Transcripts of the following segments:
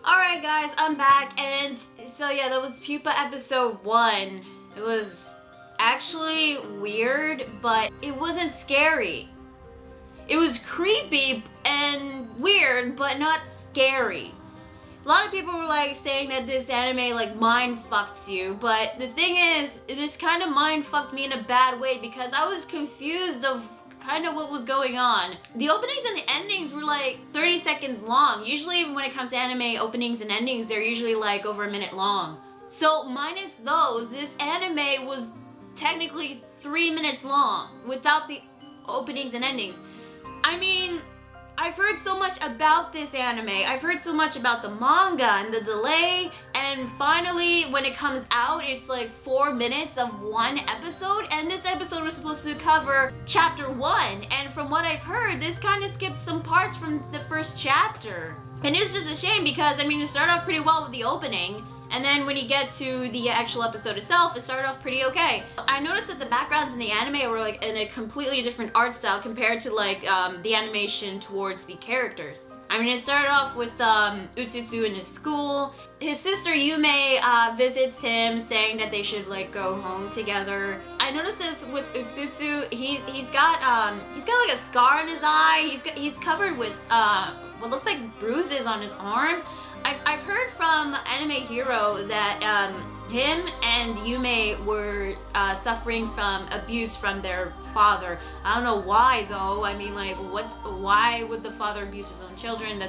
Alright guys, I'm back, and so yeah, that was Pupa episode 1. It was actually weird, but it wasn't scary. It was creepy and weird, but not scary. A lot of people were like saying that this anime like mind fucks you, but the thing is, this kind of mind fucked me in a bad way because I was confused of kind of what was going on. The openings and the endings were like 30 seconds long. Usually when it comes to anime openings and endings, they're usually like over a minute long. So minus those, this anime was technically 3 minutes long without the openings and endings. I mean, I've heard so much about this anime. I've heard so much about the manga and the delay, and finally when it comes out, it's like 4 minutes of one episode, and this episode was supposed to cover chapter 1, and from what I've heard, this kind of skipped some parts from the first chapter. And it's just a shame because, I mean, it started off pretty well with the opening, and then when you get to the actual episode itself, it started off pretty okay. I noticed that the backgrounds in the anime were like in a completely different art style compared to like the animation towards the characters. I mean, it started off with Utsusu in his school. His sister Yume visits him saying that they should like go home together. I noticed that with Utsusu, he's got like a scar on his eye. He's covered with what looks like bruises on his arm. I've heard from Anime Hero that him and Yume were suffering from abuse from their father. I don't know why though. I mean, like, why would the father abuse his own children?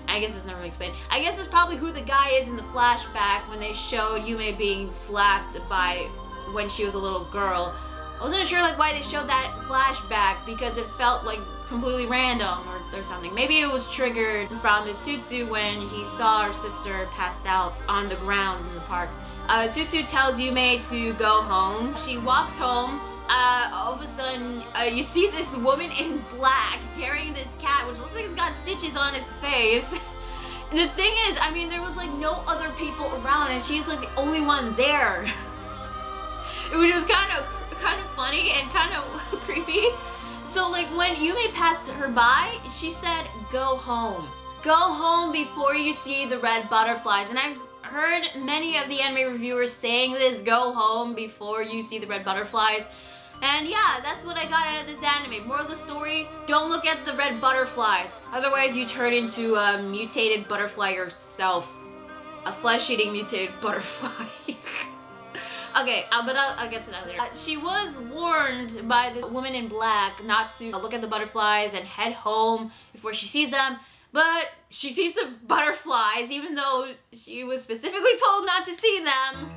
I guess it's never really explained. I guess it's probably who the guy is in the flashback when they showed Yume being slapped by when she was a little girl. I wasn't sure like why they showed that flashback because it felt like completely random or something. Maybe it was triggered from Utsusu when he saw her sister passed out on the ground in the park. Utsusu tells Yume to go home. She walks home. All of a sudden, you see this woman in black carrying this cat, which looks like it's got stitches on its face. And the thing is, I mean, there was like no other people around, and she's like the only one there. Which was kind of funny and kind of creepy. So like when Yume passed her by, she said, "Go home. Go home before you see the red butterflies." And I've heard many of the anime reviewers saying this, "Go home before you see the red butterflies." And yeah, that's what I got out of this anime. Moral of the story, don't look at the red butterflies. Otherwise you turn into a mutated butterfly yourself. A flesh-eating mutated butterfly. Okay, but I'll get to that later. She was warned by the woman in black not to look at the butterflies and head home before she sees them, but she sees the butterflies even though she was specifically told not to see them.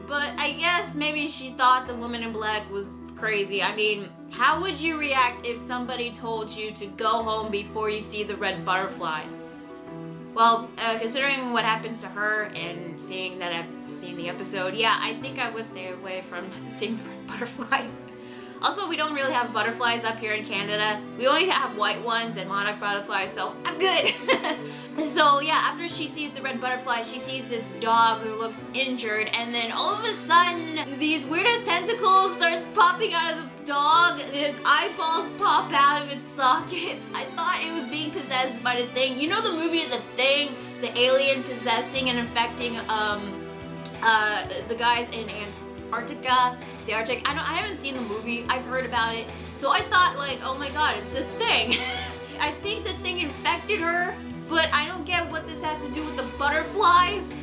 But I guess maybe she thought the woman in black was crazy. I mean, how would you react if somebody told you to go home before you see the red butterflies? Well, considering what happens to her and seeing that I've seen the episode, yeah, I think I would stay away from seeing the red butterflies. Also, we don't really have butterflies up here in Canada. We only have white ones and monarch butterflies, so I'm good. So yeah, after she sees the red butterflies, she sees this dog who looks injured, and then all of a sudden, these weird-ass tentacles starts popping out of the dog. His eyeballs pop out of its sockets. I thought it was being possessed by the Thing. You know the movie The Thing? The alien possessing and infecting the guys in Antarctica, the Arctic. I haven't seen the movie. I've heard about it. So I thought like, oh my god, it's the Thing. I think the Thing infected her, but I don't get what this has to do with the butterflies.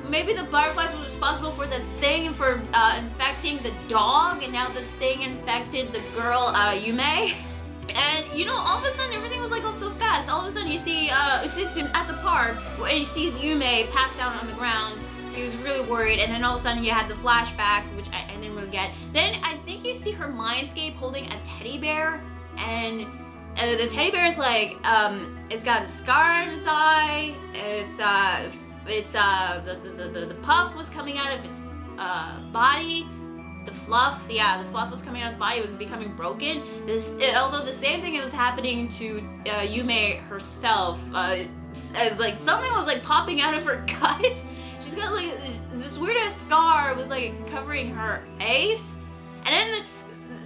Maybe the butterflies were responsible for the Thing for infecting the dog, and now the Thing infected the girl, Yume. And you know, all of a sudden everything was like oh so fast. All of a sudden you see Utsusu at the park, and he sees Yume passed out on the ground. He was really worried, and then all of a sudden you had the flashback, which I didn't really get. Then I think you see her mindscape holding a teddy bear, and the teddy bear is like, it's got a scar on its eye. The puff was coming out of its body. The fluff, yeah, the fluff was coming out of its body. It was becoming broken. Although the same thing was happening to Yume herself. Like something was like popping out of her gut. She's got like this weird ass scar was like covering her face, and then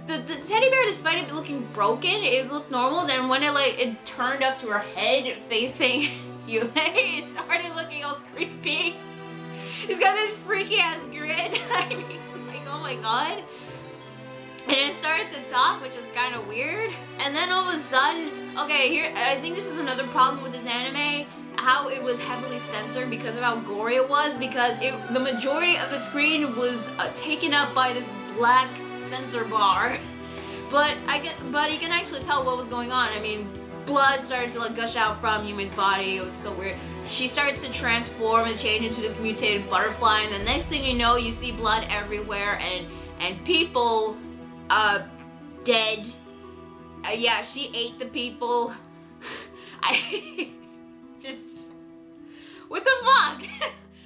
the teddy bear, despite it looking broken, it looked normal. Then when it turned up to her head facing Yume started looking all creepy. He's got this freaky ass grin. I mean, like, oh my god. And it started to talk, which is kind of weird. And then all of a sudden, okay, here, I think this is another problem with this anime, how it was heavily censored because of how gory it was, because the majority of the screen was taken up by this black censor bar. But you can actually tell what was going on. I mean, blood started to like gush out from Yume's body. It was so weird. She starts to transform and change into this mutated butterfly, and the next thing you know, you see blood everywhere and people dead. Yeah, she ate the people. I just, what the fuck?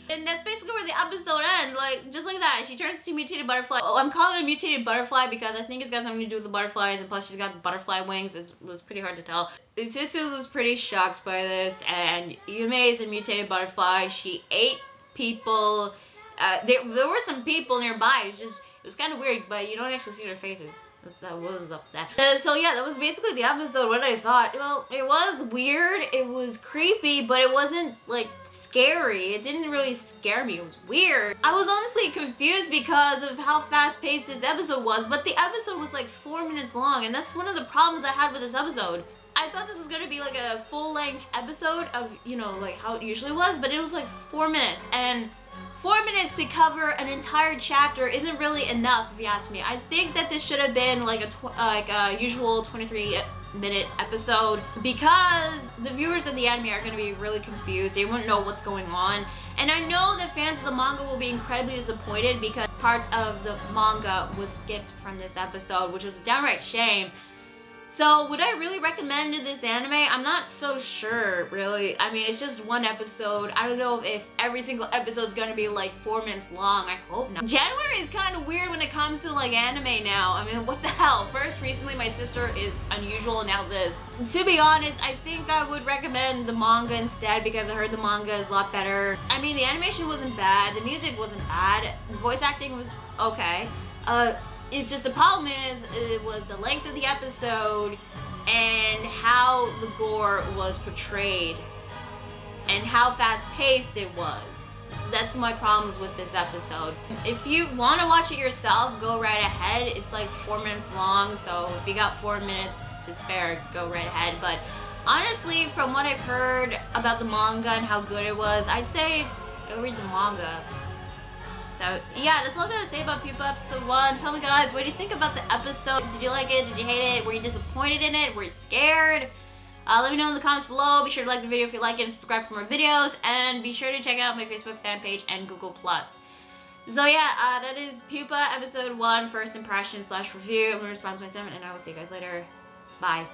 And that's basically where the episode ends, like, just like that. She turns to a mutated butterfly. Oh, I'm calling it a mutated butterfly because I think it's got something to do with the butterflies, and plus she's got butterfly wings. It was pretty hard to tell. Utsusu was pretty shocked by this, and Yume is a mutated butterfly. She ate people. There were some people nearby. It was kind of weird, but you don't actually see their faces. That was up there. So yeah, that was basically the episode. What I thought, well, it was weird, it was creepy, but it wasn't like scary. It didn't really scare me. It was weird. I was honestly confused because of how fast-paced this episode was, but the episode was like 4 minutes long, and that's one of the problems I had with this episode. I thought this was gonna be like a full-length episode of, you know, like how it usually was, but it was like 4 minutes, and 4 minutes to cover an entire chapter isn't really enough, if you ask me. I think that this should have been like a usual 23-minute episode, because the viewers of the anime are going to be really confused. They won't know what's going on. And I know that fans of the manga will be incredibly disappointed because parts of the manga was skipped from this episode, which was a downright shame. So, would I really recommend this anime? I'm not so sure, really. I mean, it's just one episode. I don't know if every single episode is going to be like 4 minutes long. I hope not. January is kind of weird when it comes to like anime now. I mean, what the hell? First, recently my sister is unusual, now this. To be honest, I think I would recommend the manga instead because I heard the manga is a lot better. I mean, the animation wasn't bad. The music wasn't bad. The voice acting was okay. It's just the problem is, it was the length of the episode and how the gore was portrayed and how fast-paced it was. That's my problems with this episode. If you want to watch it yourself, go right ahead. It's like 4 minutes long, so if you got 4 minutes to spare, go right ahead. But honestly, from what I've heard about the manga and how good it was, I'd say go read the manga. So yeah, that's all I gotta say about Pupa episode 1. Tell me guys, what do you think about the episode? Did you like it? Did you hate it? Were you disappointed in it? Were you scared? Let me know in the comments below. Be sure to like the video if you like it and subscribe for more videos. And be sure to check out my Facebook fan page and Google+. So yeah, that is Pupa episode 1, first impression / review. I'm gonna respond to my 7, and I will see you guys later. Bye.